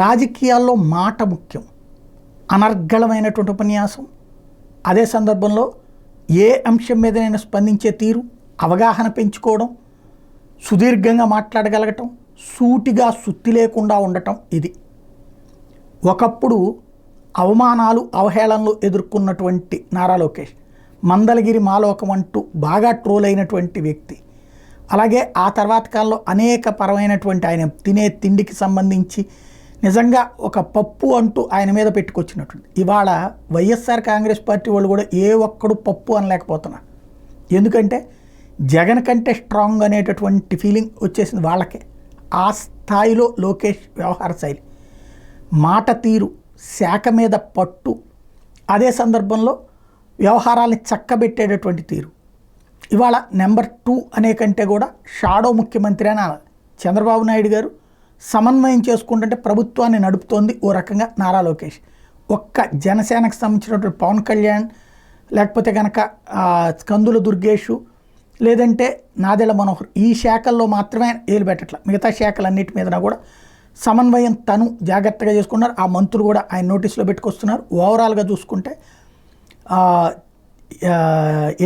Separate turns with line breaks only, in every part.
రాజకీయాల్లో మాట ముఖ్యం. అనర్గళమైనటువంటి ఉపన్యాసం, అదే సందర్భంలో ఏ అంశం మీదనైనా స్పందించే తీరు, అవగాహన పెంచుకోవడం, సుదీర్ఘంగా మాట్లాడగలగటం, సూటిగా సుత్తి లేకుండా ఉండటం. ఇది ఒకప్పుడు అవమానాలు అవహేళనలు ఎదుర్కొన్నటువంటి నారా లోకేష్ మందలగిరి మాలోకం అంటూ బాగా ట్రోల్ అయినటువంటి వ్యక్తి. అలాగే ఆ తర్వాత కాలంలో అనేక పరమైనటువంటి ఆయన తినే తిండికి సంబంధించి నిజంగా ఒక పప్పు అంటూ ఆయన మీద పెట్టుకొచ్చినటువంటి, ఇవాళ వైఎస్ఆర్ కాంగ్రెస్ పార్టీ వాళ్ళు కూడా ఏ ఒక్కడు పప్పు అనలేకపోతున్నారు. ఎందుకంటే జగన్ కంటే స్ట్రాంగ్ అనేటటువంటి ఫీలింగ్ వచ్చేసింది వాళ్ళకే. ఆ స్థాయిలో లోకేష్ వ్యవహార శైలి, మాట తీరు, శాఖ మీద పట్టు, అదే సందర్భంలో వ్యవహారాల్ని చక్కబెట్టేటటువంటి తీరు. ఇవాళ నెంబర్ 2 అనే కంటే కూడా షాడో ముఖ్యమంత్రి అని చంద్రబాబు నాయుడు గారు సమన్వయం చేసుకుంటుంటే ప్రభుత్వాన్ని నడుపుతోంది ఓ రకంగా నారా లోకేష్. ఒక్క జనసేనకు సంబంధించినటువంటి పవన్ కళ్యాణ్, లేకపోతే కనుక కందుల దుర్గేషు, లేదంటే నాదెళ్ల మనోహర్, ఈ శాఖల్లో మాత్రమే ఏలు పెట్టట్ల. మిగతా శాఖలన్నిటి మీద కూడా సమన్వయం తను జాగ్రత్తగా చేసుకున్నారు. ఆ మంత్రులు కూడా ఆయన నోటీసులో పెట్టుకొస్తున్నారు. ఓవరాల్గా చూసుకుంటే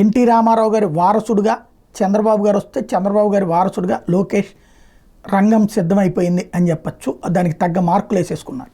ఎన్టీ రామారావు గారి వారసుడుగా చంద్రబాబు గారు వస్తే, చంద్రబాబు గారి వారసుడుగా లోకేష్ రంగం సిద్ధమైపోయింది అని చెప్పచ్చు. దానికి తగ్గ మార్కులు వేసేసుకున్నారు.